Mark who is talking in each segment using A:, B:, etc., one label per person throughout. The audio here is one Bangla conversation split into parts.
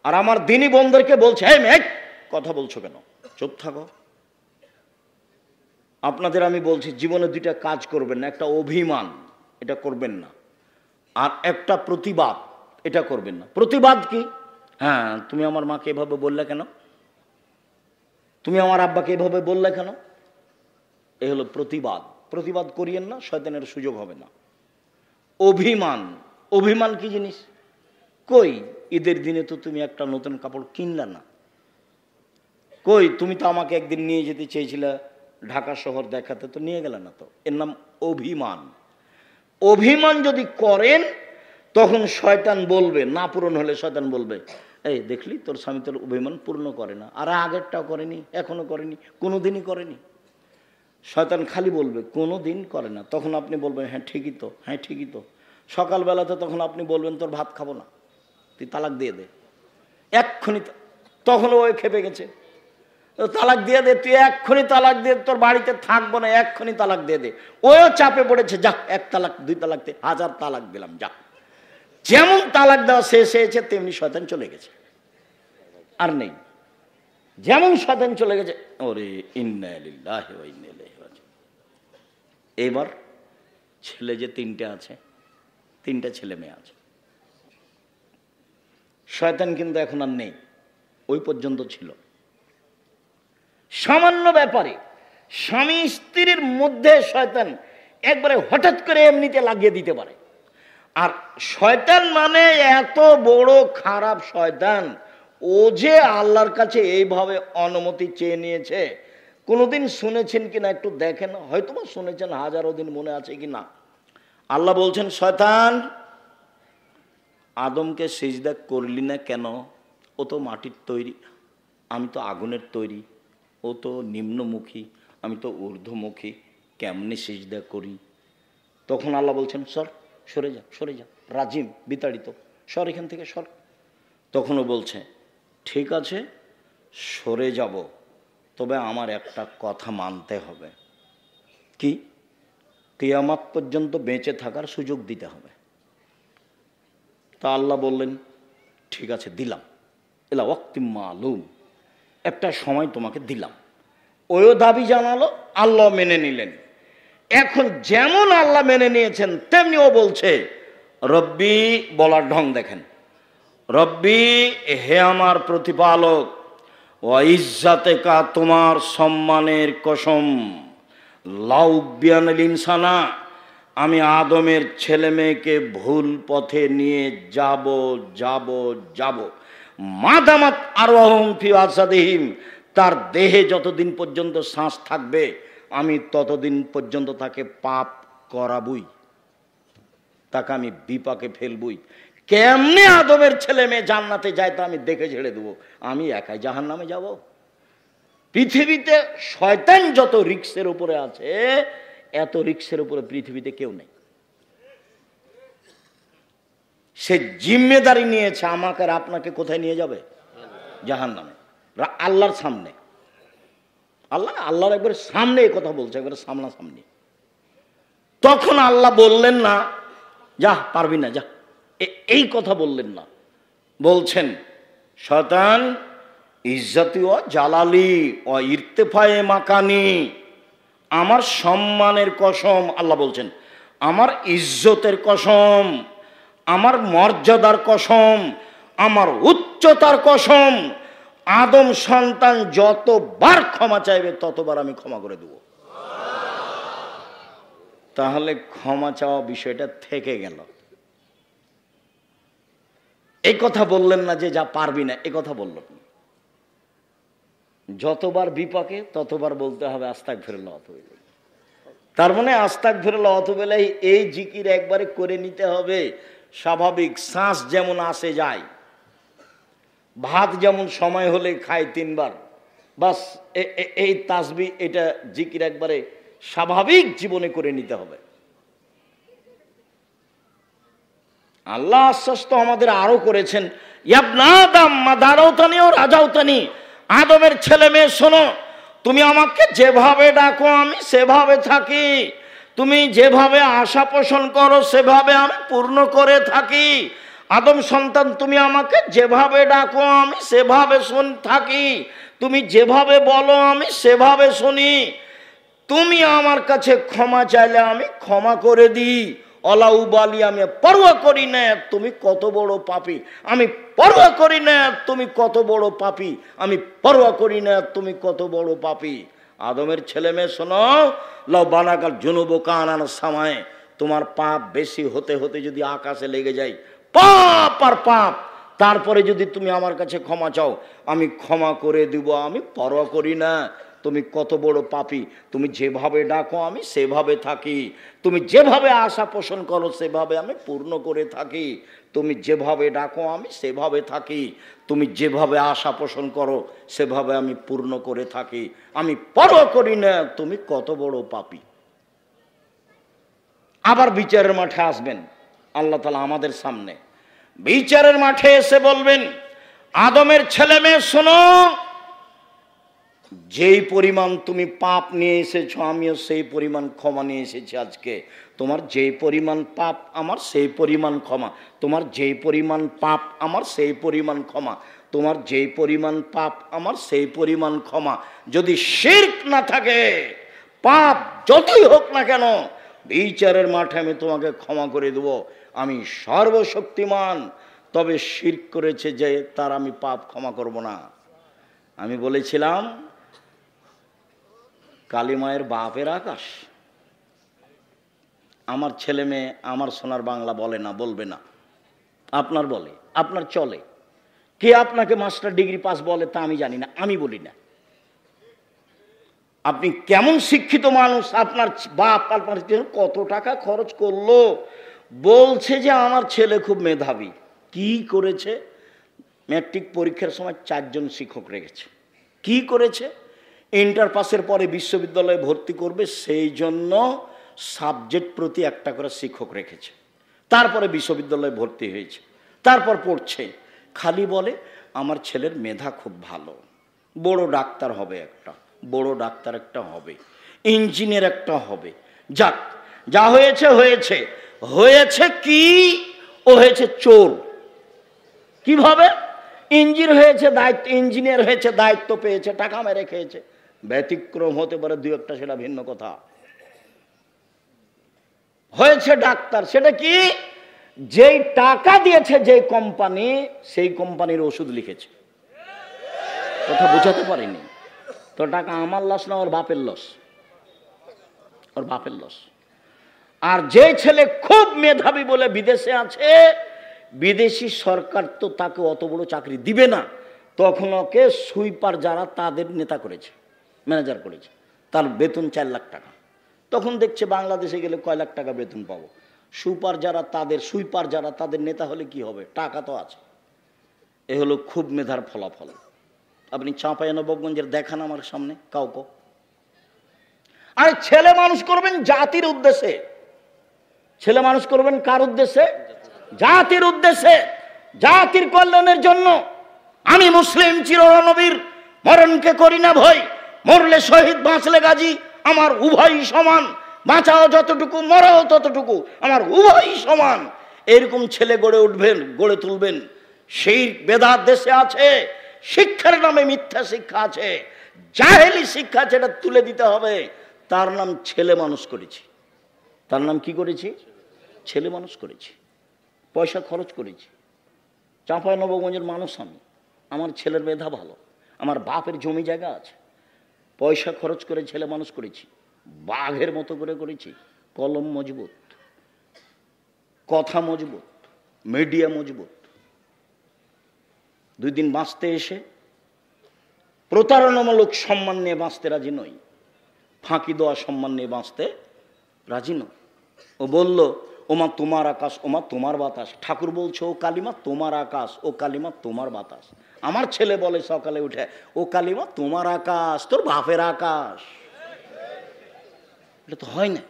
A: আর আমার দিনী বোনদেরকে বলছে, এই মেয়ে কথা বলছো কেন, চুপ থাকো। আপনাদের আমি বলছি, জীবনে দুইটা কাজ করবেন না, একটা অভিমান, এটা করবেন না, আর একটা প্রতিবাদ, এটা করবেন না। প্রতিবাদ কি? হ্যাঁ, তুমি আমার মাকে এভাবে বললে কেন, তুমি আমার আব্বাকে এভাবে বললে কেন, এ হলো প্রতিবাদ। প্রতিবাদ করিয়েন না, শয়তানের সুযোগ হবে না। অভিমান, অভিমান কি জিনিস? কই ঈদের দিনে তো তুমি একটা নতুন কাপড় কিনলে না, কই তুমি তো আমাকে একদিন নিয়ে যেতে চেয়েছিলে ঢাকা শহর দেখাতে, তো নিয়ে গেলে না, তো এর নাম অভিমান। অভিমান যদি করেন তখন শয়তান বলবে, না পূরণ হলে শয়তান বলবে, এই দেখলি তোর স্বামী তোর অভিমান পূর্ণ করে না, আর আগেরটাও করেনি, এখনো করেনি, কোনোদিনই করেনি। শয়তান খালি বলবে কোনো দিন করে না, তখন আপনি বলবেন হ্যাঁ ঠিকই তো, হ্যাঁ ঠিকই তো। সকালবেলাতে তখন আপনি বলবেন তোর ভাত খাবো না, তুই তালাক দিয়ে দে, এক্ষুনি। তখন ওই খেপে গেছে, তালাক দিয়ে দে, তুই এক্ষুনি তালাক দিয়ে, তোর বাড়িতে থাকবো না, এক্ষুনি তালাক দিয়ে দে। ওও চাপে পড়েছে, যা এক তালাক, দুই তালাক, 1000 তালাক দিলাম, যা। যেমন তালাক দেওয়া শেষ হয়েছে তেমনি শয়তান চলে গেছে, আর নেই। যেমন শয়তান চলে গেছে, ওরে ইন্না লিল্লাহি ওয়া ইন্না ইলাইহি রাজিউন। এবার ছেলে যে 3টে আছে, 3টে ছেলে মেয়ে আছে, শয়তান কিন্তু এখন আর নেই, ওই পর্যন্ত ছিল। সামান্য ব্যাপারে স্বামী স্ত্রীর মধ্যে শয়তান একবারে হঠাৎ করে এমনিতে লাগিয়ে দিতে পারে। আর শয়তান মানে এত বড় খারাপ শয়তান, ও যে আল্লাহর কাছে এইভাবে অনুমতি চেয়ে নিয়েছে। কোনোদিন শুনেছেন কিনা একটু দেখেন, হয়তো বা শুনেছেন, হাজারো দিন মনে আছে কি না। আল্লাহ বলছেন, শয়তান আদমকে সিজদা করলি না কেন, ও তো মাটির তৈরি, আমি তো আগুনের তৈরি, ও তো নিম্নমুখী, আমি তো ঊর্ধ্বমুখী, কেমনি সিজদা করি। তখন আল্লাহ বলছেন, সর, সরে যা, সরে যা, রাজিম, বিতাড়িত, সর এখান থেকে, সর। তখনও বলছে, ঠিক আছে সরে যাব, তবে আমার একটা কথা মানতে হবে। কি? কিয়ামত পর্যন্ত বেঁচে থাকার সুযোগ দিতে হবে। তা আল্লাহ বললেন, ঠিক আছে দিলাম, এলা ওয়াক্তিম মালুম, একটা সময় তোমাকে দিলাম। ওই দাবি জানালো, আল্লাহ মেনে নিলেন। এখন যেমন আল্লাহ মেনে নিয়েছেন তেমনি ও বলছে, রব্বি, বলার ঢং দেখেন, রব্বি, হে আমার প্রতিপালক, ওয়া ইজ্জাতেকা, তোমার সম্মানের কসম, লাউবিয়ানিল ইনসানা, আমি আদমের ছেলে মেয়েকে ভুল পথে নিয়ে যাব যাব যাব, মাদামাত আরওয়াহুম ফি আসাদিহিম, তার দেহে যতদিন পর্যন্ত শ্বাস থাকবে আমি ততদিন পর্যন্ত তাকে পাপ করাবই, তাকে আমি বিপাকে ফেলবই। কেমনে আদমের ছেলে মেয়ে জান্নাতে যায় তা আমি দেখে ছেড়ে দেবো, আমি একাই জাহান্নামে যাব। পৃথিবীতে শয়তান যত রিক্সের উপরে আছে, এত রিক্সের উপরে পৃথিবীতে কেউ নেই। সে জিম্মেদারি নিয়েছে আমাকে আর আপনাকে কোথায় নিয়ে যাবে? জাহান্নামে, আল্লাহর সামনে। আল্লাহর একবার সামনে এই কথা বলছে, একবার সামনাসামনি। তখন আল্লাহ বললেন না, যা পারবি না যা, এই কথা বললেন না। বলছেন, শয়তান ইজ্জতি ও জালালি ও ইরতেফায়ে মাকানি, আমার সম্মানের কসম, আল্লাহ বলছেন আমার ইজ্জতের কসম, আমার মর্যাদার কসম, আমার উচ্চতার কসম, আদম সন্তান যতবার ক্ষমা চাইবে ততবার আমি ক্ষমা করে দেব। তাহলে ক্ষমা চাওয়া বিষয়টা থেকে গেল। এই কথা বললেন না যে যা পারবি না, এই কথা বললেন না। যতবার বিপাকে ততবার বলতে হবে আস্তাগফিরুল্লাহ ওয়া আতুবু ইলাইহি। তার মানে আস্তাগফিরুল্লাহ ওয়া আতুবু ইলাইহি এই জিকির একবারে করে নিতে হবে। স্বাভাবিক শ্বাস যেমন আসে যায়, ভাত যেমন সময় হলে খায় 3 বার, বাস এই তাসবিহ, এটা জিকির একবারে স্বাভাবিক জীবনে করে নিতে হবে। আল্লাহ আশ্বাস তো আমাদের আরো করেছেন, ইবনা আদম মা দারাউতানি ও রাজাউতানি, আদমের ছেলে মেয়ে শোনো, তুমি আমাকে যেভাবে ডাকো আমি সেভাবে থাকি, তুমি যেভাবে আশা পোষণ করো সেভাবে আমি পূর্ণ করে থাকি। আদম সন্তান, তুমি আমাকে যেভাবে ডাকো আমি সেভাবে থাকি, তুমি যেভাবে বলো আমি সেভাবে শুনি, তুমি আমার কাছে ক্ষমা চাইলে আমি ক্ষমা করে দিই। অলাউবালি, আমি পরোয়া করি না তুমি কত বড় পাপী, আমি পরোয়া করি না তুমি কত বড় পাপী, আমি পরোয়া করি না তুমি কত বড় পাপী। আদমের ছেলে মেয়ে শোনো, লাউ বানাকাল জুনুব কানান সামায়, তোমার পাপ বেশি হতে হতে যদি আকাশে লেগে যায়, পাপ আর পাপ, তারপরে যদি তুমি আমার কাছে ক্ষমা চাও আমি ক্ষমা করে দিব, আমি পরোয়া করি না তুমি কত বড় পাপী। তুমি যেভাবে ডাকো আমি সেভাবে থাকি, তুমি যেভাবে আশা পোষণ করো সেভাবে আমি পূর্ণ করে থাকি, তুমি যেভাবে ডাকো আমি সেভাবে থাকি, তুমি যেভাবে আশা পোষণ করো সেভাবে আমি পূর্ণ করে থাকি, আমি পরোয়া করি না তুমি কত বড় পাপী। আবার বিচারের মাঠে আসবেন আল্লাহ তাআলা আমাদের সামনে, বিচারের মাঠে এসে বলবেন, আদমের ছেলে মেয়ে শোনো, যেই পরিমাণ তুমি পাপ নিয়ে এসেছো আমিও সেই পরিমাণ ক্ষমা নিয়ে এসেছি আজকে। তোমার যেই পরিমাণ পাপ আমার সেই পরিমাণ ক্ষমা, তোমার যেই পরিমাণ পাপ আমার সেই পরিমাণ ক্ষমা, তোমার যেই পরিমাণ পাপ আমার সেই পরিমাণ ক্ষমা। যদি শিরক না থাকে, পাপ যতই হোক না কেন, বিচারের মাঠে আমি তোমাকে ক্ষমা করে দেব, আমি সর্বশক্তিমান। তবে শিরক করেছে যে তার আমি পাপ ক্ষমা করব না। আমি বলেছিলাম কালিমায়ের বাপের আকাশ। আমার ছেলে মেয়ে আমার সোনার বাংলা বলে না, বলবে না, আপনার বলে, আপনার চলে। কে আপনাকে মাস্টার ডিগ্রি পাস বলে তা আমি জানি না, আমি বলি না। আপনি কেমন শিক্ষিত মানুষ, আপনার বাপ আপনার কত টাকা খরচ করলো, বলছে যে আমার ছেলে খুব মেধাবী। কি করেছে? ম্যাট্রিক পরীক্ষার সময় 4 জন শিক্ষক রেখেছে। কি করেছে? ইন্টার পাসের পরে বিশ্ববিদ্যালয়ে ভর্তি করবে সেই জন্য সাবজেক্ট প্রতি একটা করে শিক্ষক রেখেছে। তারপরে বিশ্ববিদ্যালয়ে ভর্তি হয়েছে, তারপর পড়ছে। খালি বলে আমার ছেলের মেধা খুব ভালো, বড় ডাক্তার হবে একটা, বড় ডাক্তার একটা হবে, ইঞ্জিনিয়ার একটা হবে। যাক, যা হয়েছে হয়েছে। হয়েছে কি? ও হয়েছে চোর। কিভাবে? ইঞ্জিনিয়ার হয়েছে, দায়িত্ব পেয়েছে, টাকা মেরে খেয়েছে। ব্যতিক্রম হতে পারে 2-1টা, সেটা ভিন্ন কথা। হয়েছে ডাক্তার, সেটা কি? যেই টাকা দিয়েছে যে কোম্পানি, সেই কোম্পানির ওষুধ লিখেছে। কথা বোঝাতে পারিনি তো? টাকা আমার লস না, ওর বাপের লস, ওর বাপের লস। আর যে ছেলে খুব মেধাবী বলে বিদেশে আছে, বিদেশি সরকার তো তাকে অত বড় চাকরি দিবে না, তখন ওকে সুইপার যারা তাদের নেতা করেছে, ম্যানেজার করেছে, তার বেতন 4 লাখ টাকা। তখন দেখছে বাংলাদেশে গেলে কয় লাখ টাকা বেতন পাবো। সুইপার যারা তাদের নেতা হলে কি হবে? টাকা তো আছে। এ হলো খুব মেধার ফলাফল। আপনি চাঁপাইনবাবগঞ্জের দেখান আমার সামনে কাউকে। আর ছেলে মানুষ করবেন জাতির উদ্দেশ্যে। ছেলে মানুষ করবেন কার উদ্দেশ্যে? জাতির উদ্দেশ্যে, জাতির কল্যাণের জন্য। আমি মুসলিম চিরনবীর, মরণকে করি না ভয়, মরলে শহীদ বাঁচলে গাজী, আমার উভয়ই সমান, বাঁচাও যতটুকু মরাও ততটুকু, আমার উভয়ই সমান। এরকম ছেলে গড়ে তুলবেন। সেই বেদাত দেশে আছে, শিক্ষার নামে মিথ্যা শিক্ষা আছে, জাহেলি শিক্ষা, যেটা তুলে দিতে হবে। তার নাম ছেলে মানুষ করেছি। তার নাম কি করেছি? ছেলে মানুষ করেছি, পয়সা খরচ করেছি। চাঁপাইনবাবগঞ্জের মানুষ আমি, আমার ছেলের মেধা ভালো, আমার বাপের জমি জায়গা আছে, পয়সা খরচ করে ছেলে মানুষ করেছি, বাঘের মতো করে করেছি। কলম মজবুত, কথা মজবুত, মিডিয়া মজবুত। 2 দিন বাঁচতে এসে প্রতারণামূলক সম্মান নিয়ে বাঁচতে রাজি নই, ফাঁকি দেওয়া সম্মান নিয়ে বাঁচতে রাজি নই। ও বলল ওমা তোমার আকাশ, ওমা তোমার বাতাস। ঠাকুর বলছে ও কালিমা তোমার আকাশ, ও কালিমা তোমার বাতাস। আমার ছেলে বলে সকালে উঠে, ও কালিমা তোমার আকাশ, তোর বাপের আকাশ। এটা তো হয় না।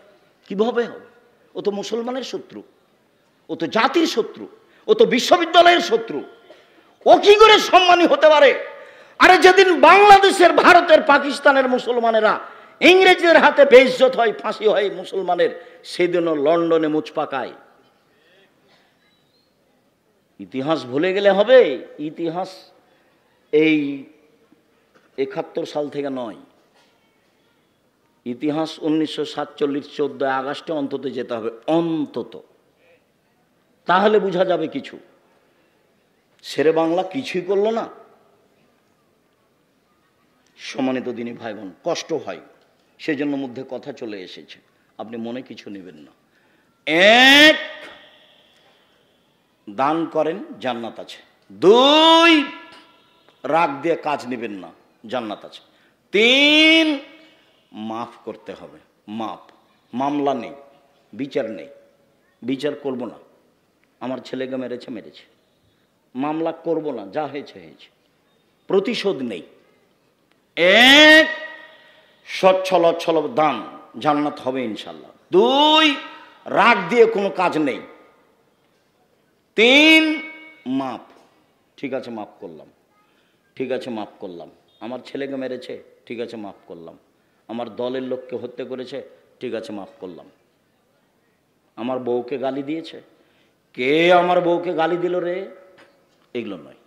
A: কিভাবে হবে? ও তো মুসলমানের শত্রু, ও তো জাতির শত্রু, ও তো বিশ্ববিদ্যালয়ের শত্রু। ও কি করে সম্মানী হতে পারে? আরে যেদিন বাংলাদেশের, ভারতের, পাকিস্তানের মুসলমানেরা ইংরেজদের হাতে বেইজ্জত হয়, ফাঁসি হয় মুসলমানের, সেদিনও লন্ডনে মুচ পাকায়। ইতিহাস ভুলে গেলে হবে? ইতিহাস এই 71 সাল থেকে নয়, ইতিহাস 1947 14 আগস্টে অন্তত যেতে হবে, অন্তত। তাহলে বোঝা যাবে কিছু। শেরে বাংলা কিছুই করলো না। সম্মানিত দিনী ভাই বোন, কষ্ট হয়, সেজন্য মধ্যে কথা চলে এসেছে, আপনি মনে কিছু নেবেন না। এক, দান করেন, জান্নাত আছে। দুই, রাগ দিয়ে কাজ নেবেন না, জান্নাত আছে। তিন, মাফ করতে হবে, মাফ। মামলা নেই, বিচার নেই, বিচার করব না, আমার ছেলেকে মেরেছে মেরেছে, মামলা করব না, যা হয়েছে হয়েছে, প্রতিশোধ নেই। এক, সচ্ছল অচ্ছল দান, জান্নাত হবে ইনশাল্লাহ। দুই, রাগ দিয়ে কোনো কাজ নেই। তিন, মাপ। ঠিক আছে, মাপ করলাম, ঠিক আছে মাপ করলাম। আমার ছেলেকে মেরেছে, ঠিক আছে মাপ করলাম। আমার দলের লোককে হত্যা করেছে, ঠিক আছে মাপ করলাম। আমার বউকে গালি দিয়েছে, কে আমার বউকে গালি দিল রে, এগুলো নয়।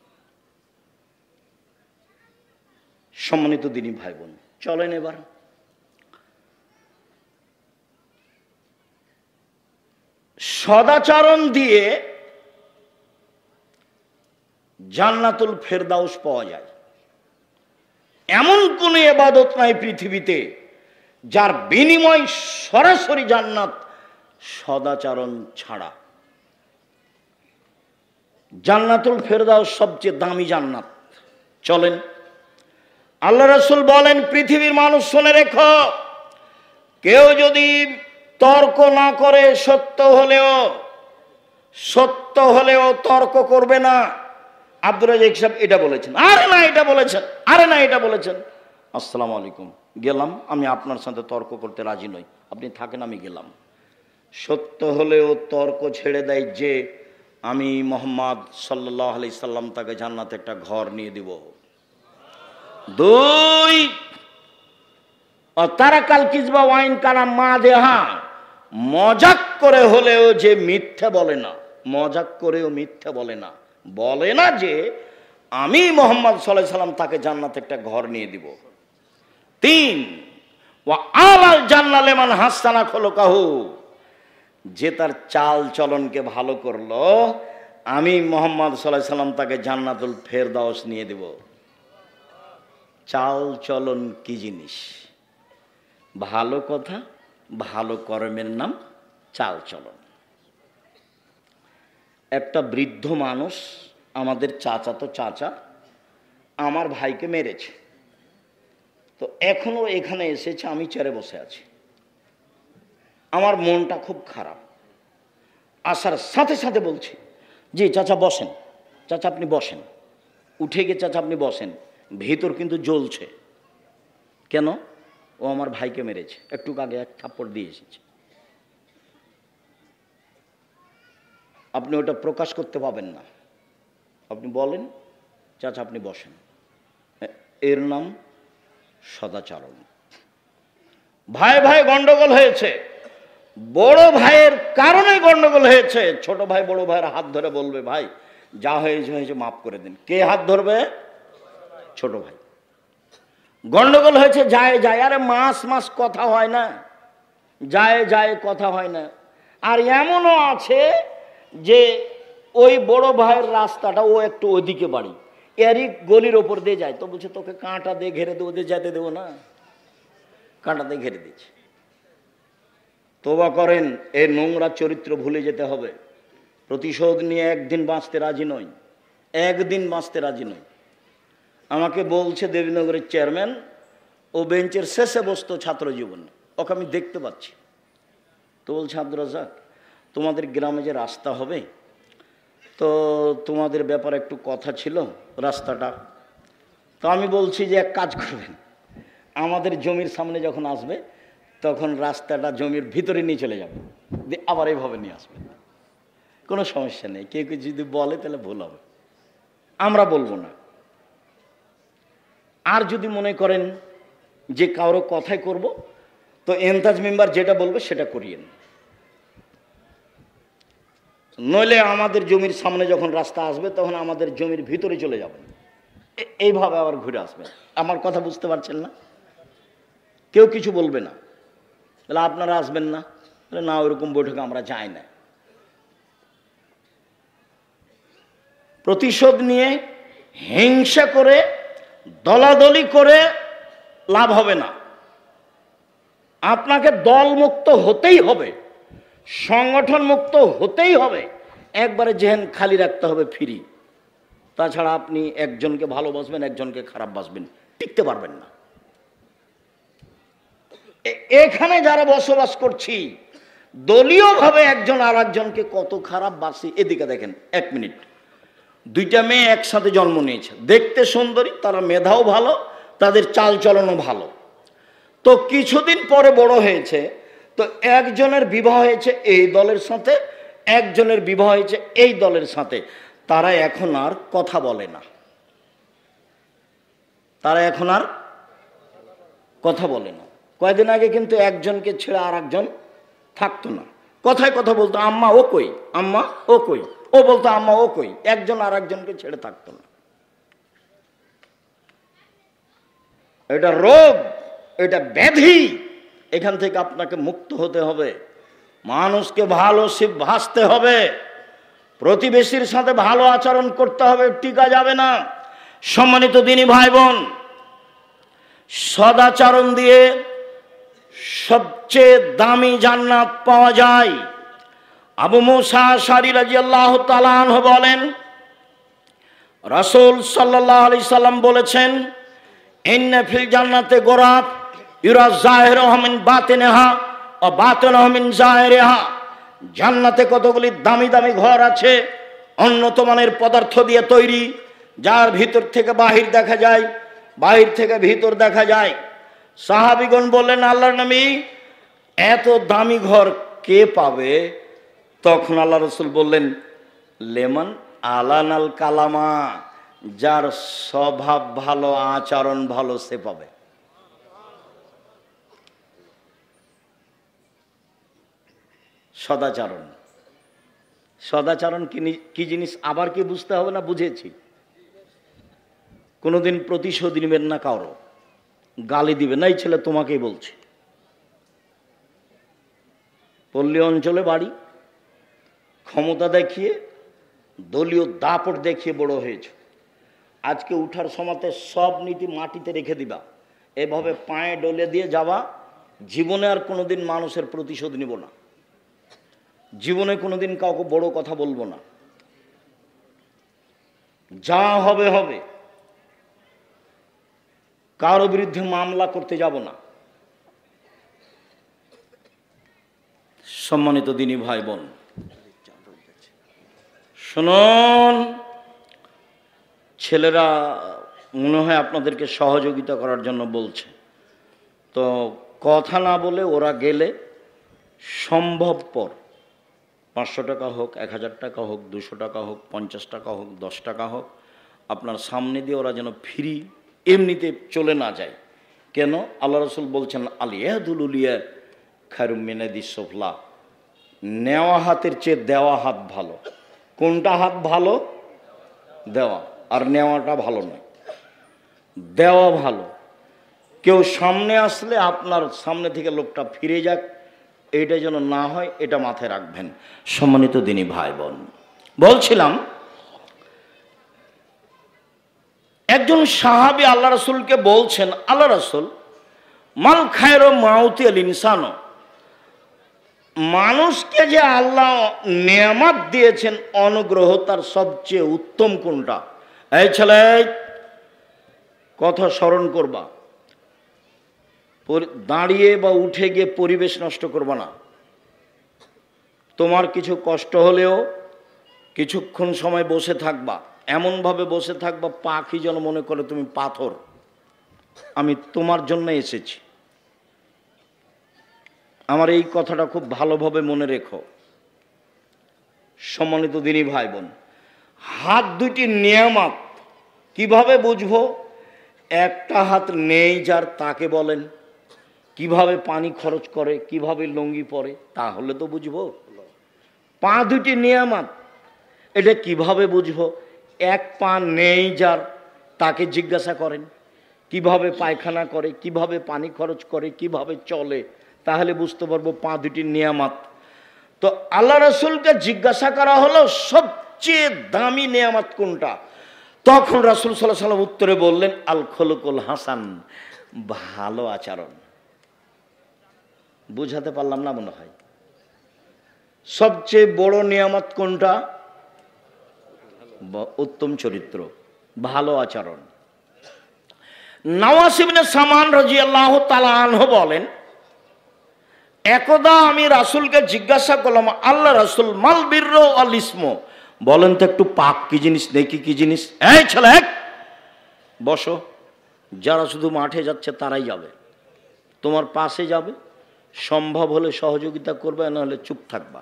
A: সম্মানিত দিনী ভাই বোন, চলেন এবার সদাচরণ দিয়ে জান্নাতুল ফেরদাউস পাওয়া যায়। এমন কোন ইবাদত নাই পৃথিবীতে যার বিনিময় সরাসরি জান্নাত, সদাচরণ ছাড়া। জান্নাতুল ফেরদাউস সবচেয়ে দামি জান্নাত। চলেন, আল্লাহ রাসূল বলেন, পৃথিবীর মানুষ শুনে রেখো, কেউ যদি তর্ক না করে, সত্য হলেও তর্ক করবে না। আব্দুর রাজ্জাক সাহেব এটা বলেছেন, আরে না এটা বলেছেন, আরে না এটা বলেছেন, আসসালামু আলাইকুম, গেলাম, আমি আপনার সাথে তর্ক করতে রাজি নই, আপনি থাকেন, আমি গেলাম। সত্য হলেও তর্ক ছেড়ে দেয় যে আমি মুহাম্মদ সাল্লাল্লাহু আলাইহি সাল্লাম তাকে জান্নাতে একটা ঘর নিয়ে দিব। দুই, তারাকাল কিজবা ওয়াইন কানা মা দেহা, মজাক করে হলেও যে মিথ্যে বলে না, মজাক করেও মিথ্যে বলে না, বলে না যে আমি মুহাম্মদ সাল্লাল্লাহু আলাইহি সাল্লাম তাকে জান্নাতে একটা ঘর নিয়ে দিব। তিন, ওয়া আলাল জান্নাহ লিমান হাসানা খুলুকাহু, যে তার চাল চলনকে ভালো করলো, আমি মুহাম্মদ সাল্লাল্লাহু আলাইহি সাল্লাম তাকে জান্নাতুল ফেরদাউস নিয়ে দেব। চাল চলন কি জিনিস? ভালো কথা, ভালো কর্মের নাম চাল চলন। একটা বৃদ্ধ মানুষ, আমাদের চাচাতো চাচা, আমার ভাইকে মেরেছে, তো এখনো এখানে এসেছে, আমি চেয়ারে বসে আছি, আমার মনটা খুব খারাপ। আসার সাথে সাথে বলছি, জি চাচা বসেন, চাচা আপনি বসেন, উঠে গিয়ে চাচা আপনি বসেন। ভিতর কিন্তু জ্বলছে, কেন? ও আমার ভাইকে মেরেছে, একটু আগে এক থাপ্পড় দিয়ে এসেছে। আপনি ওটা প্রকাশ করতে পাবেন না, আপনি বলেন চাচা আপনি বসেন। এর নাম সদাচরণ। ভাই ভাই গন্ডগোল হয়েছে, বড় ভাইয়ের কারণে গন্ডগোল হয়েছে। ছোট ভাই বড় ভাইয়ের হাত ধরে বলবে, ভাই যা হয়েছে হয়েছে, মাফ করে দিন। কে হাত ধরবে? ছোট ভাই। গন্ডগোল হয়েছে, যায় যায়, আরে মাস মাস কথা হয় না, যায় যায় কথা হয় না। আর এমনও আছে যে ওই বড় ভাইয়ের রাস্তাটা, ও একটু ওইদিকে বাড়ি, এরই গলির ওপর দিয়ে যায়, তো বলছে তোকে কাঁটা দিয়ে ঘেরে দেবো, দিয়ে যেতে দেবো না, কাঁটা দিয়ে ঘেরে দিচ্ছে। তোবা করেন, এই নোংরা চরিত্র ভুলে যেতে হবে। প্রতিশোধ নিয়ে একদিন বাঁচতে রাজি নই, একদিন বাঁচতে রাজি নই। আমাকে বলছে দেবীনগরের চেয়ারম্যান, ও বেঞ্চের শেষে বসতো ছাত্র জীবনে, ওকে আমি দেখতে পাচ্ছি। তো বলছে, আব্দুর রাজ্জাক তোমাদের গ্রামে যে রাস্তা হবে, তো তোমাদের ব্যাপারে একটু কথা ছিল, রাস্তাটা। তো আমি বলছি যে এক কাজ করবেন, আমাদের জমির সামনে যখন আসবে তখন রাস্তাটা জমির ভিতরে নিয়ে চলে যাবে, দিয়ে আবার এইভাবে নিয়ে আসবে, কোনো সমস্যা নেই। কেউ কেউ যদি বলে তাহলে ভুল হবে, আমরা বলবো না। আর যদি মনে করেন যে কারো কথাই করব, তো এন্তাজ মেম্বার যেটা বলবে সেটা করিয়েন। নইলে আমাদের জমির সামনে যখন রাস্তা আসবে তখন আমাদের জমির ভিতরে চলে যাবেন, এইভাবে আবার ঘুরে আসবেন। আমার কথা বুঝতে পারছেন না? কেউ কিছু বলবে না, তাহলে আপনারা আসবেন না? না, ওইরকম বৈঠকে আমরা যাই না। প্রতিশোধ নিয়ে হিংসা করে দলাদলি করে লাভ হবে না। আপনাকে দল মুক্ত হতেই হবে, সংগঠন মুক্ত হতেই হবে, একবারে জেহেন খালি রাখতে হবে ফ্রি। তাছাড়া আপনি একজনকে ভালোবাসবেন, একজনকে খারাপ বাসবেন, টিকতে পারবেন না। এখানে যারা বসবাস করছি দলীয়ভাবে একজন আর একজনকে কত খারাপ বাসি। এদিকে দেখেন, 1 মিনিট, 2টা মেয়ে একসাথে জন্ম নিয়েছে, দেখতে সুন্দরী, তারা মেধাও ভালো, তাদের চাল চলনও ভালো। তো কিছুদিন পরে বড় হয়েছে, তো একজনের বিবাহ হয়েছে এই দলের সাথে, একজনের বিবাহ হয়েছে এই দলের সাথে। তারা এখন আর কথা বলে না, তারা এখন আর কথা বলে না। কয়েকদিন আগে কিন্তু একজনকে ছেড়ে আর একজন থাকতো না, কথায় কথা বলতো, আম্মা ও কই, আম্মা ও কই, ও বলতো আম্মা ও কই, একজন আর একজনকে ছেড়ে থাকতো না। এটা রোগ, এটা ব্যাধি। এখান থেকে আপনাকে মুক্ত হতে হবে, মানুষকে ভালো ভাসতে হবে, প্রতিবেশীর সাথে ভালো আচরণ করতে হবে, টিকা যাবে না। সম্মানিত দিনী ভাই বোন, সদাচরণ দিয়ে সবচেয়ে দামি জান্নাত পাওয়া যায়। আবু মুসা আশআরী রাদিয়াল্লাহু তাআলা আনহু বলেন, রাসূল সাল্লাল্লাহু আলাইহি সাল্লাম বলেছেন, ইন্না ফিল জান্নাতি গোরাফ ইউরা যাহিরুহা মিন বাতিনিহা ওয়া বাতিনুহা মিন যাহিরিহা। জান্নাতে কতগুলি দামি দামি ঘর আছে, উন্নত মানের পদার্থ দিয়ে তৈরি, যার ভিতর থেকে বাহির দেখা যায়, বাহির থেকে ভিতর দেখা যায়। সাহাবীগণ বললেন, আল্লাহর নবী, এত দামি ঘর কে পাবে? তখন আল্লাহ রাসূল বললেন, লেমান আলানাল কালামা, যার স্বভাব ভালো, আচরণ ভালো, সে পাবে। সদাচরণ, সদাচরণ কি জিনিস আবার কি বুঝতে হবে না? বুঝেছি। কোনোদিন প্রতিশোধ নেবেন না, কারো গালি দিবেন না। এই ছেলে তোমাকেই বলছে, পল্লী অঞ্চলে বাড়ি, ক্ষমতা দেখিয়ে, দলীয় দাপট দেখিয়ে বড় হয়েছে। আজকে উঠার সময়তে সব নীতি মাটিতে রেখে দিবা, এভাবে পায়ে ডলে দিয়ে যাবা। জীবনে আর কোনোদিন মানুষের প্রতিশোধ নিব না, জীবনে কোনোদিন কাউকে বড় কথা বলবো না, যা হবে হবে। কারো বিরুদ্ধে মামলা করতে যাব না। সম্মানিত দিনী ভাই বোন, শুনুন, ছেলেরা মনে হয় আপনাদেরকে সহযোগিতা করার জন্য বলছে, তো কথা না বলে ওরা গেলে সম্ভবপর 500 টাকা হোক, 1000 টাকা হোক, 200 টাকা হোক, 50 টাকা হোক, 10 টাকা হোক, আপনার সামনে দিয়ে ওরা যেন ফ্রি এমনিতে চলে না যায়। কেন? আল্লাহ রাসূল বলছেন, আলিয়াদুল উলিয়া খায়রুম মিনাদিস সুফলা, নেওয়া হাতের চেয়ে দেওয়া হাত ভালো। কোনটা হাত ভালো? দেওয়া, আর নেওয়াটা ভালো নয়, দেওয়া ভালো। কেউ সামনে আসলে আপনার সামনে থেকে লোকটা ফিরে যাক, এইটা যেন না হয়, এটা মাথায় রাখবেন। সম্মানিত দিনী ভাই বোন, বলছিলাম, একজন সাহাবী আল্লাহ রাসূলকে বলছেন, আল্লাহ রাসূল, মাল খায়রু মাউতি আল ইনসানো, মানুষকে যে আল্লাহ নেয়ামত দিয়েছেন, অনুগ্রহ, তার সবচেয়ে উত্তম কোনটা? এই ছেলে, কথা স্মরণ করবা, দাঁড়িয়ে বা উঠে গিয়ে পরিবেশ নষ্ট করবা না। তোমার কিছু কষ্ট হলেও কিছুক্ষণ সময় বসে থাকবা, এমনভাবে বসে থাকবা পাখি যেন মনে করে তুমি পাথর, আমি তোমার জন্য এসেছি। আমার এই কথাটা খুব ভালোভাবে মনে রেখো। সম্মানিত দিনী ভাই বোন, হাত দুটি নিয়ামত কিভাবে বুঝবো? একটা হাত নেই যার, তাকে বলেন কিভাবে পানি খরচ করে, কিভাবে লুঙ্গি পরে, তাহলে তো বুঝবো। পা দুটি নিয়ামত, এটা কিভাবে বুঝবো? এক পা নেই যার, তাকে জিজ্ঞাসা করেন কিভাবে পায়খানা করে, কিভাবে পানি খরচ করে, কিভাবে চলে, তাহলে বুঝতে পারবো পা দুটি নিয়ামত। তো আল্লাহ রাসূলকে জিজ্ঞাসা করা হলো সবচেয়ে দামি নিয়ামত কোনটা? তখন রাসূল সাল্লাল্লাহু আলাইহি ওয়াসাল্লাম উত্তরে বললেন, আল খুলুকুল হাসান, ভালো আচরণ। বুঝাতে পারলাম না মনে হয়? সবচেয়ে বড় নিয়ামত কোনটা? উত্তম চরিত্র, ভালো আচরণ। নওয়াস ইবনে সামান রাদিয়াল্লাহু তাআলা আনহু বলেন, একদা আমি রাসূলকে জিজ্ঞাসা করলাম, আল্লাহ রাসূল, মাল বিরর ওয়াল ইসম, বলেন তো একটু পাক কি জিনিস, নেকি কি জিনিস? এই ছেলে বসো, যারা শুধু মাঠে যাচ্ছে তারাই যাবে, তোমার পাশে যাবে, সম্ভব হলে সহযোগিতা করবে, নাহলে চুপ থাকবা।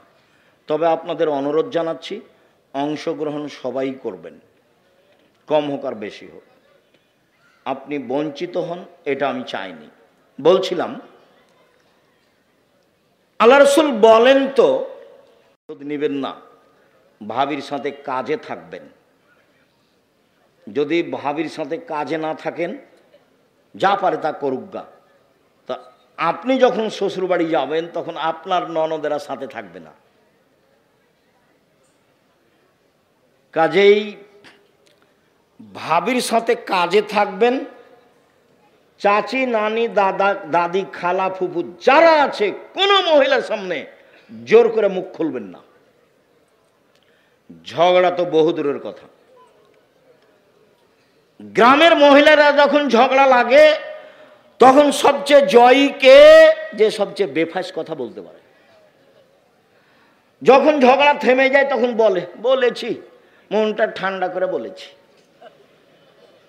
A: তবে আপনাদের অনুরোধ জানাচ্ছি, অংশগ্রহণ সবাই করবেন, কম হোক আর বেশি হোক। আপনি বঞ্চিত হন এটা আমি চাইনি। বলছিলাম আল্লাহ রাসূল বলেন তো নিবেন না, ভাবির সাথে কাজে থাকবেন। যদি ভাবির সাথে কাজে না থাকেন, যা পারে তা করুক গা। তা আপনি যখন শ্বশুর বাড়ি যাবেন তখন আপনার ননদেরা সাথে থাকবে না। কাজেই ভাবির সাথে কাজে থাকবেন। চাচি, নানি, দাদা, দাদি, খালা, ফুফু যারা আছে, কোনো মহিলার সামনে জোর করে মুখ খুলবেন না। ঝগড়া তো বহুদূরের কথা। গ্রামের মহিলারা যখন ঝগড়া লাগে তখন সবচেয়ে জয়ী কে? যে সবচেয়ে বেফাস কথা বলতে পারে। যখন ঝগড়া থেমে যায় তখন বলেছি, মনটা ঠান্ডা করে বলেছি।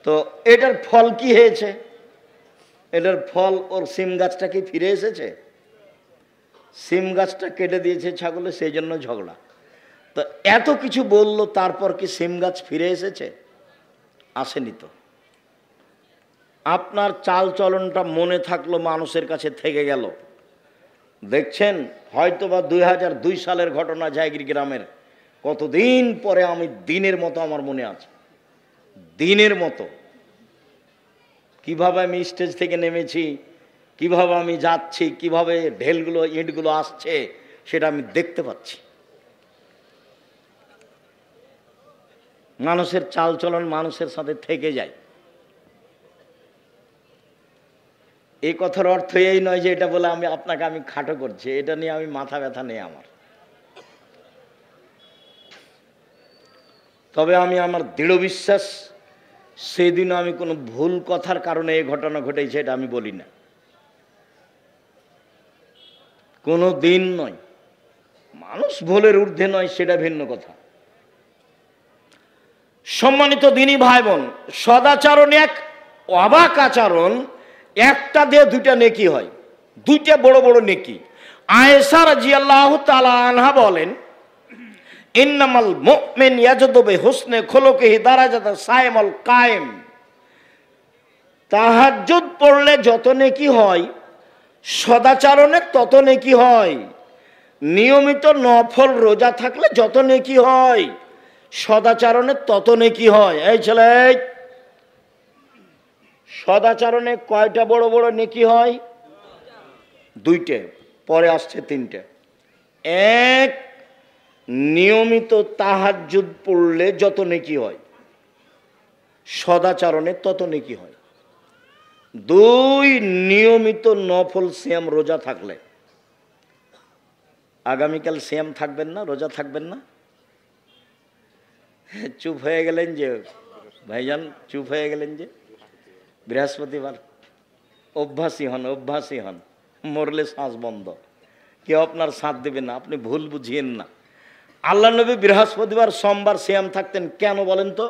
A: তো এটার ফল কি হয়েছে? এটার ফল ওর সিম গাছটা কি ফিরে এসেছে? সিম গাছটা কেটে দিয়েছে ছাগলে, সেই জন্য ঝগড়া। তো এত কিছু বলল, তারপর কি সিম গাছ ফিরে এসেছে? আসেনি তো। আপনার চাল চলনটা মনে থাকলো, মানুষের কাছে থেকে গেল। দেখছেন হয়তোবা 2002 সালের ঘটনা, জায়গির গ্রামের, কতদিন পরে আমি দিনের মতো আমার মনে আছে, দিনের মতো কিভাবে আমি স্টেজ থেকে নেমেছি, কিভাবে আমি যাচ্ছি, কিভাবে ঢেলগুলো ইঁটগুলো আসছে, সেটা আমি দেখতে পাচ্ছি। মানুষের চাল চলন মানুষের সাথে থেকে যায়। এই কথার অর্থ এই নয় যে এটা বলে আপনাকে আমি খাটো করছি, এটা নিয়ে আমি মাথা ব্যথা নেই আমার। তবে আমার দৃঢ় বিশ্বাস, সেদিন আমি কোনো ভুল কথার কারণে এই ঘটনা ঘটেছে এটা আমি বলি না, কোনো দিন নয়। মানুষ ভুলের ঊর্ধ্বে নয়, সেটা ভিন্ন কথা। সম্মানিত দিনী ভাই বোন, সদাচরণ এক অবাক আচরণ, একটা দিয়ে দুইটা নেকি হয়, দুইটা বড় বড় নেকি। আয়েশা রাদিয়াল্লাহু তাআলা আনহা বলেন, ইন্নামাল মুমিন ইয়াজদু বিহুসনি খুলুকিহি দারাজাতা সাইমুল কায়েম। তাহাজ্জুদ পড়লে যত নেকি হয়, সদাচরণে তত নেকি হয়। নিয়মিত নফল রোজা থাকলে যত নেকি হয়, সদাচরণে তত নেকি হয়। এই ছেলে, সদাচরণে কয়টা বড় বড় নেকি হয়? দুইটে, পরে আসছে তিনটে। এক, নিয়মিত তাহাজ্জুদ পড়লে যত নেকি হয়, সদাচরণে তত নেকি হয়। দুই, নিয়মিত নফল সিয়াম রোজা থাকলে। আগামীকাল সিয়াম থাকবেন না, রোজা থাকবেন না? চুপ হয়ে গেলেন যে ভাইজান, চুপ হয়ে গেলেন যে। বৃহস্পতিবার অভ্যাসী হন, মরলে শ্বাস বন্ধ, কেউ আপনার সাথ দেবে না, আপনি ভুল বুঝিয়েন না। আল্লাহ নবী বৃহস্পতিবার সোমবার সিয়াম থাকতেন, কেন বলেন তো?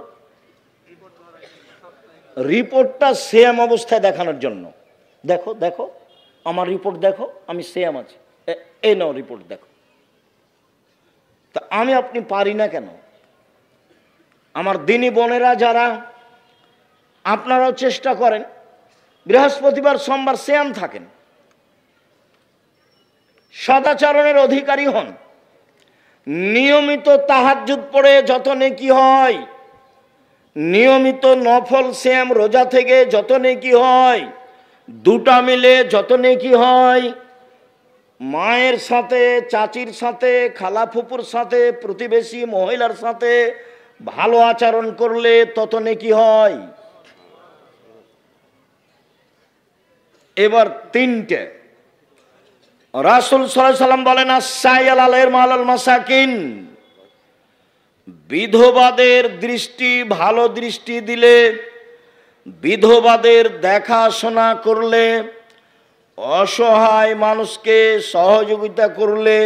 A: রিপোর্টটা সিয়াম অবস্থায় দেখানোর জন্য। দেখো দেখো আমার রিপোর্ট দেখো, আমি সিয়াম আছি, এই নাও রিপোর্ট দেখো। তা আপনি পারি না কেন? আমার দিনী বোনেরা যারা, আপনারাও চেষ্টা করেন, বৃহস্পতিবার সোমবার সিয়াম থাকেন, সদাচরণের অধিকারী হন। নিয়মিত তাহাজ্জুদ পড়ে যত নেকি হয়, নিয়মিত নফল সিয়াম রোজা থেকে যত নেকি হয়, দুটা মিলে যত নেকি হয়, মায়ের সাথে, চাচির সাথে, খালা ফুপুর সাথে, প্রতিবেশী মহিলার সাথে ভালো আচরণ করলে তত নেকি হয়। এবার তিনটে রাসূল সাল্লাল্লাহু আলাইহি সাল্লাম বলেন, আস-সাইয়াল আলাইহিল মালাল মাসাকিন, বিধবাদের দৃষ্টি ভালো দৃষ্টি দিলে, বিধবাদের দেখাশোনা করলে, অসহায় মানুষকে সহযোগিতা করলে,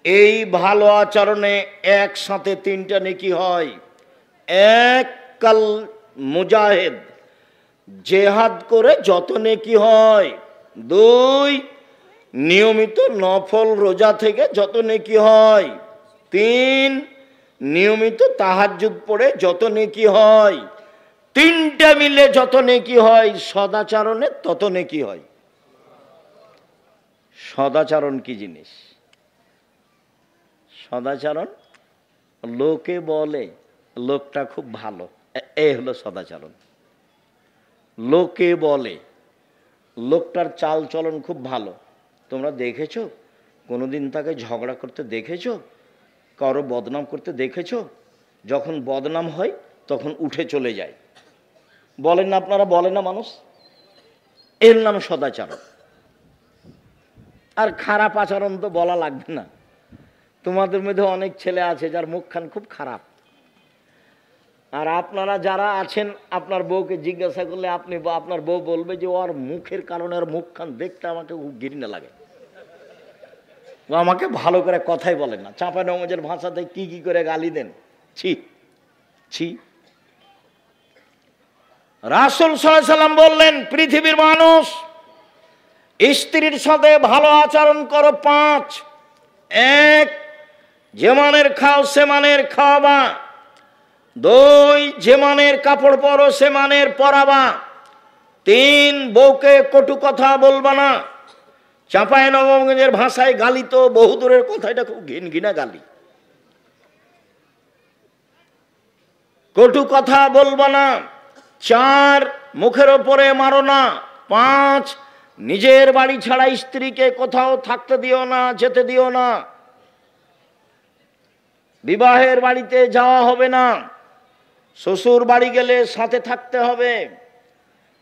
A: এই ভালো আচরণে একসাথে তিনটা নেকি হয়। এক, কাল মুজাহিদ, জেহাদ করে যত নেকি হয়। দুই, নিয়মিত নফল রোজা থেকে যত নেকি হয়। তিন, নিয়মিত তাহাজ্জুদ পড়ে যত নেকি হয়। তিনটা মিলে যত নেকি হয়, সদাচরণে তত নেকি হয়। সদাচরণ কি জিনিস? সদাচরণ লোকে বলে লোকটা খুব ভালো, এই হলো সদাচরণ। লোকে বলে লোকটার চাল চলন খুব ভালো। তোমরা দেখেছো কোনোদিন তাকে ঝগড়া করতে দেখেছো? কারো বদনাম করতে দেখেছো? যখন বদনাম হয় তখন উঠে চলে যায়। বলেন না আপনারা? বলেন না মানুষ? এর নাম সদাচরণ। আর খারাপ আচরণ তো বলা লাগবে না। তোমাদের মধ্যে অনেক ছেলে আছে যার মুখখান খুব খারাপ, আর আপনারা যারা আছেন আপনার বউকে জিজ্ঞাসা করলে আপনার বউ বলবে যে ওর মুখের কারণে ওর মুখখান দেখতে আমাকে ঘৃণা লাগে, ও আমাকে ভালো করে কথাই বলেন না, চাঁপানগঞ্জের ভাষাতে কি কি করে গালি দেন, ছি ছি। রাসূল সাল্লাল্লাহু আলাইহি সাল্লাম বললেন, পৃথিবীর মানুষ স্ত্রীর সাথে ভালো আচরণ করো পাঁচ। এক, যে মানের খাও সে মানের খাওয়াবা। দুই, যে মানের কাপড় পরো সে মানের পরাবা। তিন, বউকে কটু কথা বলবা না। চাঁপাইনবাবগঞ্জের ভাষায় গালি তো বহুদূরের কথা, এটা খুব ঘিনঘিনা গালি। কটু কথা বলবা না। চার, মুখের ওপরে মারো না। পাঁচ, নিজের বাড়ি ছাড়া স্ত্রীকে কোথাও থাকতে দিও না, যেতে দিও না। বিবাহের বাড়িতে যাওয়া হবে না। শ্বশুর বাড়ি গেলে সাথে থাকতে হবে।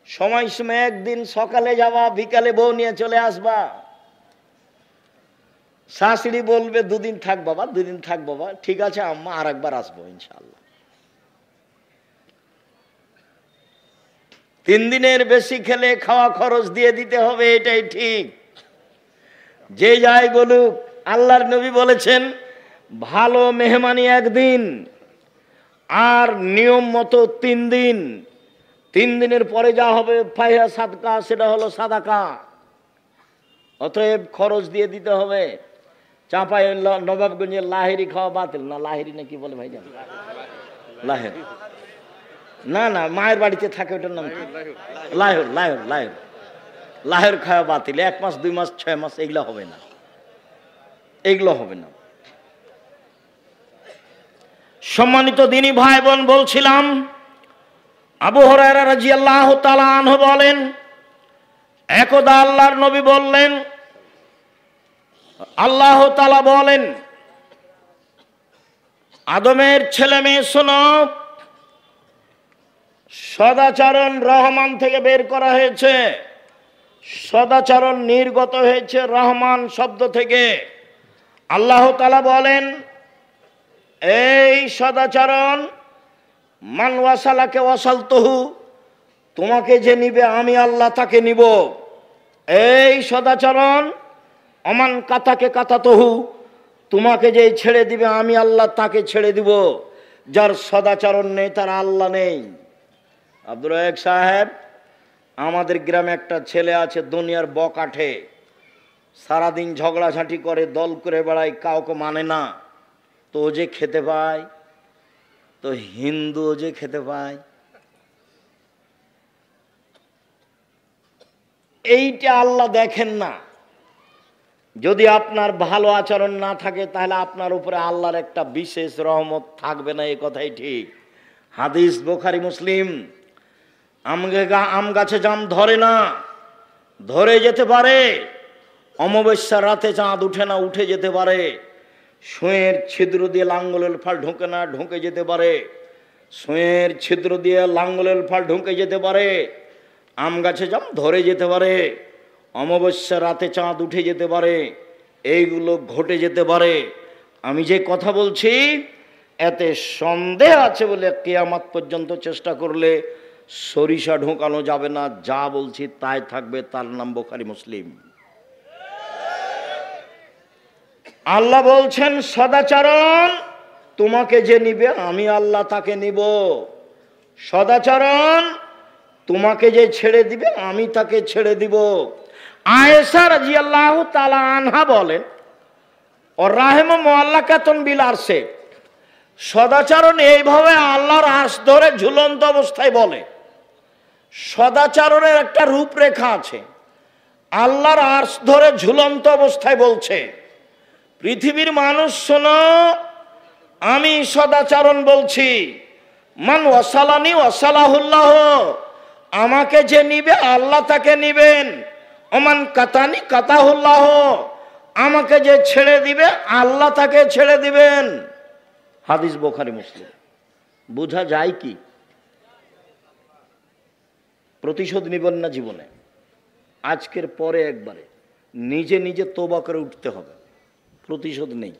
A: সময় একদিন সকালে যাওয়া, বিকালে বউ নিয়ে চলে আসবা। শাশুড়ি বলবে দুদিন থাক বাবা, দুদিন থাক বাবা, ঠিক আছে আম্মা, আর একবার আসবো ইনশাআল্লাহ। 3 দিনের বেশি খেলে খাওয়া খরচ দিয়ে দিতে হবে, এটাই ঠিক। যে যাই বলুক, আল্লাহর নবী বলেছেন ভালো মেহমানি 1 দিন, আর নিয়ম মতো 3 দিন। 3 দিনের পরে যা হবে ফাইহা সাদকা, সেটা হলো সাদাকা। অতএব খরচ দিয়ে দিতে হবে। চাঁপাই নবাবগঞ্জের লাহেরি খাওয়া বাতিল না, লাহেরি না কি বলে ভাই জান? লাহের না না, মায়ের বাড়িতে থাকে ওটার নাম কি? লাহের। লাহের লাহের লাহের খাওয়া বাতিল। 1 মাস 2 মাস 6 মাস এগুলো হবে না, এগুলো হবে না। সম্মানিত দিনী ভাই বোন, বলছিলাম আবু হুরায়রা রাদিয়াল্লাহু তাআলা আনহু বলেন, একদা আল্লাহর নবী বললেন, আল্লাহ তাআলা বলেন, আদমের ছেলে মেয়ে শোনো, সদাচরণ রহমান থেকে বের করা হয়েছে। সদাচরণ নির্গত হয়েছে রহমান শব্দ থেকে। আল্লাহ তাআলা বলেন, এই সদাচরণ, মান ওয়াসালাকে ওয়াসালতুহু, তোমাকে যে নিবে আমি আল্লাহ তাকে নিব। এই সদাচরণ, অমান কাতাকে কাতাতহু, তোমাকে যে ছেড়ে দিবে আমি আল্লাহ তাকে ছেড়ে দিব। যার সদাচরণ নেই তার আল্লাহ নেই। আব্দুর রাজ্জাক সাহেব, আমাদের গ্রামে একটা ছেলে আছে দুনিয়ার বকাঠে, সারাদিন ঝগড়াঝাঁটি করে, দল করে বেড়ায়, কাউকে মানে না। তো ও যে খেতে পায়, তো হিন্দু যে খেতে পায়, এইটা আল্লাহ দেখেন না। যদি আপনার ভালো আচরণ না থাকে তাহলে আপনার উপরে আল্লাহর একটা বিশেষ রহমত থাকবে না, এ কথাই ঠিক। হাদিস বুখারী মুসলিম। আম গাছে জাম ধরে না, ধরে যেতে পারে। অমাবস্যার রাতে চাঁদ উঠে না, উঠে যেতে পারে। সুঁয়ের ছিদ্র দিয়ে লাঙ্গলের ফাল ঢোকে না, ঢোকে যেতে পারে। সুঁয়ের ছিদ্র দিয়ে লাঙ্গলের ফাল ঢোকে যেতে পারে। আম গাছে জাম ধরে যেতে পারে। অমাবস্যার রাতে চাঁদ উঠে যেতে পারে। এইগুলো ঘটে যেতে পারে। আমি যে কথা বলছি এতে সন্দেহ আছে বলে কিয়ামত পর্যন্ত চেষ্টা করলে সরিষা ঢোকানো যাবে না। যা বলছি তাই থাকবে, তার নাম বুখারী মুসলিম। আল্লাহ বলছেন সদাচরণ তোমাকে যে নিবে আমি আল্লাহ তাকে নিব। সদাচরণ তোমাকে যে ছেড়ে দিবে আমি তাকে ছেড়ে দিব। আয়েশা রাদিয়াল্লাহু তাআলা আনহা বলেন, ও রাহিমু মুআল্লাকাতুন বিল আরশে, সদাচরণ এইভাবে আল্লাহর আরশ ধরে ঝুলন্ত অবস্থায় বলে। সদাচরণের একটা রূপরেখা আছে। আল্লাহর আরশ ধরে ঝুলন্ত অবস্থায় বলছে, পৃথিবীর মানুষ শোনো, আমি সদাচরণ বলছি, মান ওয়াসালানি ওয়াসালাহুল্লাহ, আমাকে যে নিবে আল্লাহ তাকে নিবেন। ওমান কাতানি কাতাহুল্লাহ, আমাকে যে ছেড়ে দিবে আল্লাহ তাকে ছেড়ে দিবেন। হাদিস বুখারী মুসলিম। বোঝা যায় কি? প্রতিশোধ নিবেন না জীবনে, আজকের পরে একবারে নিজে নিজে তওবা করে উঠতে হবে। প্রতিশোধ নেই,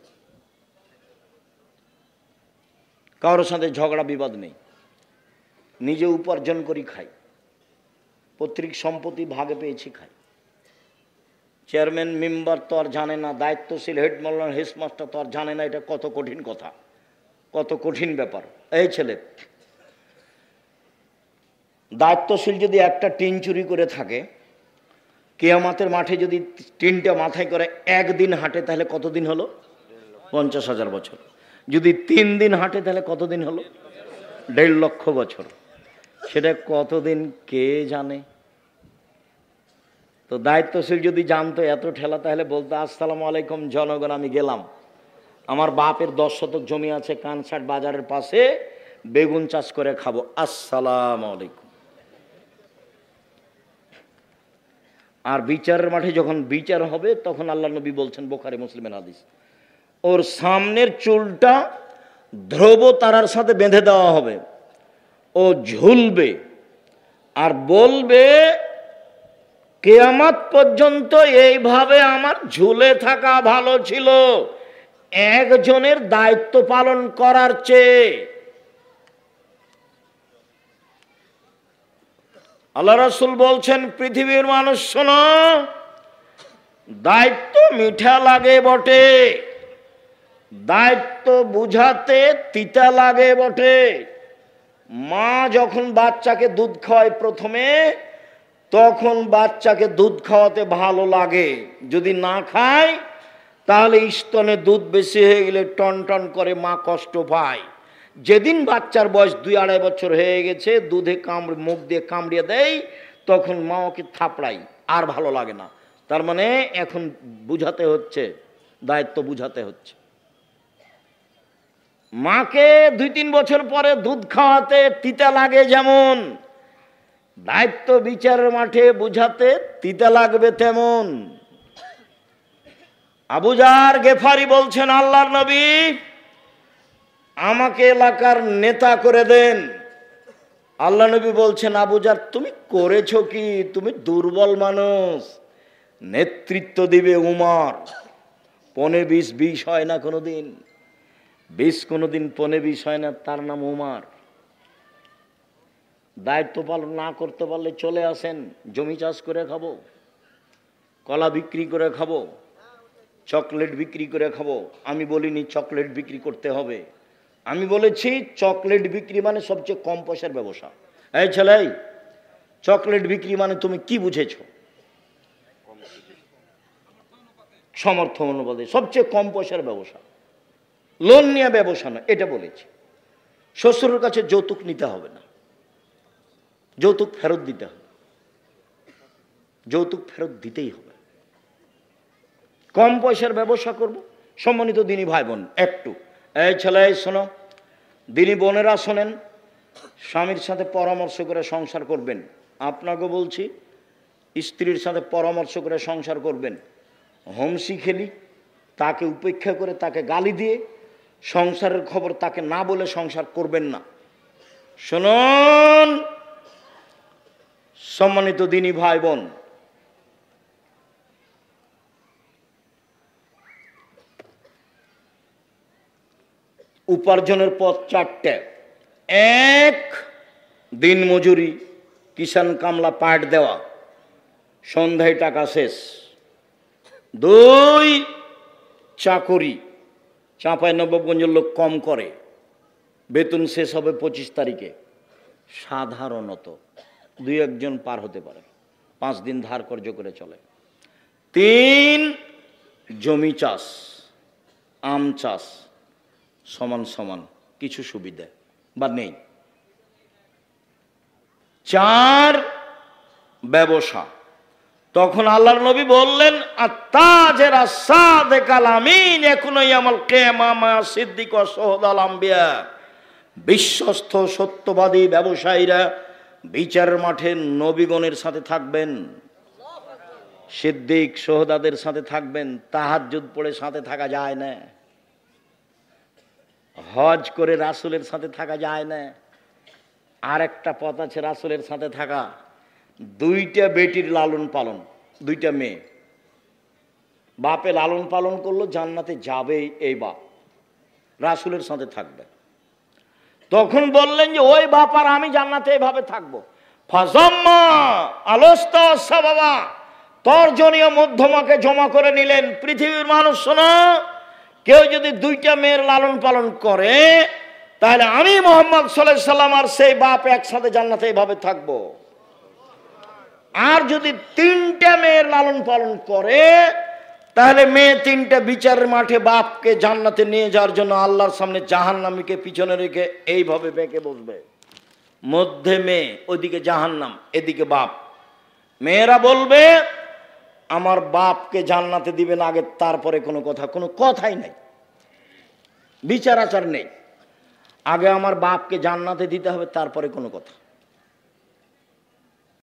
A: কারোর সাথে ঝগড়া বিবাদ নেই, নিজে উপার্জন করি খাই, পৈতৃক সম্পত্তি ভাগে পেয়েছি খাই। চেয়ারম্যান মেম্বার তো আর জানে না, দায়িত্বশীল হেড মাওলানা হেডমাস্টার তো আর জানে না এটা কত কঠিন কথা, কত কঠিন ব্যাপার। এই ছেলে, দায়িত্বশীল যদি একটা টিন চুরি করে থাকে, কিয়ামতের মাঠে যদি টিনটা মাথায় করে একদিন হাঁটে তাহলে কতদিন হলো? 50,000 বছর। যদি 3 দিন হাঁটে তাহলে কতদিন হলো? 1.5 লক্ষ বছর। সেটা কতদিন কে জানে? তো দায়িত্বশীল যদি জানতো এত ঠেলা তাহলে বলতো, আসসালামু আলাইকুম জনগণ, আমি গেলাম, আমার বাপের 10 শতক জমি আছে কানসাট বাজারের পাশে, বেগুন চাষ করে খাবো, আসসালামু আলাইকুম। আর বিচারের মাঠে যখন বিচার হবে তখন আল্লাহ নবী বলছেন, বুখারী মুসলিমের হাদিস, ওর সামনের চুলটা ধ্রুব তারার সাথে বেঁধে দেওয়া হবে, ও ঝুলবে আর বলবে, কিয়ামত পর্যন্ত এইভাবে আমার ঝুলে থাকা ভালো ছিল একজনের দায়িত্ব পালন করার চেয়ে। আল্লাহ রাসূল বলছেন, পৃথিবীর মানুষ শোনো, দায়িত্ব মিঠা লাগে বটে, দায়িত্ব বুঝাতে তিতা লাগে বটে। মা যখন বাচ্চাকে দুধ খাওয়ায় প্রথমে, তখন বাচ্চাকে দুধ খাওয়াতে ভালো লাগে। যদি না খায় তাহলে স্তনে দুধ বেশি হয়ে গেলে টন টন করে মা কষ্ট পায়। যেদিন বাচ্চার বয়স 2-2.5 বছর হয়ে গেছে, দুধে মুখ দিয়ে কামড়িয়ে দেয়, তখন মা ওকে থাপড়াই, আর ভালো লাগে না। তার মানে এখন বুঝাতে হচ্ছে, দায়িত্ব বুঝাতে হচ্ছে। মাকে 2-3 বছর পরে দুধ খাওয়াতে তিতা লাগে, যেমন দায়িত্ব বিচারের মাঠে বুঝাতে তিতা লাগবে তেমন। আবু যার গেফারি বলছেন, আল্লাহর নবী আমাকে এলাকার নেতা করে দেন। আল্লাহ নবী বলছেন, আবু যার তুমি করেছো কি? তুমি দুর্বল মানুষ, নেতৃত্ব দিবে উমর। 15-20 হয় না কোনোদিন, 20 কোনোদিন 15-20 হয় না, তার নাম উমর। দায়িত্ব পালন না করতে পারলে চলে আসেন, জমি চাষ করে খাবো, কলা বিক্রি করে খাবো, চকলেট বিক্রি করে খাবো। আমি বলিনি চকলেট বিক্রি করতে হবে, আমি বলেছি চকলেট বিক্রি মানে সবচেয়ে কম পয়সার ব্যবসা। এই ছেলে, চকলেট বিক্রি মানে তুমি কি বুঝেছ? সমর্থ অনুপাতে সবচেয়ে কম পয়সার ব্যবসা, লোন নিয়ে ব্যবসা না, এটা বলেছি। শ্বশুরের কাছে যৌতুক নিতে হবে না, যৌতুক ফেরত দিতে হবে, যৌতুক ফেরত দিতেই হবে। কম পয়সার ব্যবসা করব। সম্মানিত দিনী ভাই বোন, একটু এই ছেলে শোনো, দিনী বোনেরা শোনেন, স্বামীর সাথে পরামর্শ করে সংসার করবেন। আপনাকে বলছি, স্ত্রীর সাথে পরামর্শ করে সংসার করবেন। হোমসি খেলি তাকে উপেক্ষা করে, তাকে গালি দিয়ে সংসারের খবর তাকে না বলে সংসার করবেন না। শুনুন সম্মানিত দিনী ভাই বোন, উপার্জনের পথ চারটে। এক, দিন মজুরি, কিষান কামলা পাট দেওয়া, সন্ধ্যায় টাকা শেষ। দুই, চাকরি, চাঁপাইনবাবগঞ্জের লোক কম করে, বেতন শেষ হবে 25 তারিখে, সাধারণত 2-1 পার হতে পারে, 5 দিন ধার কর্য করে চলে। 3, জমি চাষ, আম চাষ, সমান সমান কিছু সুবিধা বা নেই। 4, ব্যবসা। তখন আল্লাহর নবী বললেন, আত্তাজের আসাদেকাল আমিন একুনাই আমাল কিয়ামা সিদ্দিক ওয়া শুহাদাল আম্বিয়া। বিশ্বস্ত সত্যবাদী ব্যবসায়ীরা বিচারের মাঠে নবীগণের সাথে থাকবেন, সিদ্দিক শুহাদাদের সাথে থাকবেন। তাহাজ্জুদ পড়ে সাথে থাকা যায় না, হজ করে রাসূলের সাথে থাকা যায় না। আর একটা পথ আছে রাসূলের সাথে থাকা, 2টা বেটির লালন পালন, 2টা মেয়ে, বাপে লালন পালন করলো, জান্নাতে যাবেই এই বাপ, রাসূলের সাথে থাকবে। তখন বললেন যে ওই বাপ আর আমি জান্নাতে এইভাবে থাকবো। ফাজাম্মা আলোস্তা বাবা, তর্জনীয় মধ্যমাকে জমা করে নিলেন। পৃথিবীর মানুষ শোনো, কেউ যদি 2টা মেয়ের লালন পালন করে, তাহলে আমি মুহাম্মদ সাল্লাল্লাহু আলাইহি সাল্লাম আর সেই বাপ একসাথে জান্নাতে এইভাবে থাকবো। আর যদি 3টা মেয়ের লালন পালন করে, তাহলে মেয়ে 3টা বিচারের মাঠে বাপকে জান্নাতে নিয়ে যাওয়ার জন্য আল্লাহর সামনে জাহান্নামীকে পিছনে রেখে এইভাবে বেঁকে বসবে। মধ্যে মেয়ে, ওইদিকে জাহান্নাম, এদিকে বাপ। মেয়েরা বলবে আমার বাপকে জান্নাতে দিবেন আগে, তারপরে কোনো কথা, কোনো কথাই নাই, বিচার আচার নেই। আগে আমার বাপকে জান্নাতে দিতে হবে, তারপরে কোনো কথা।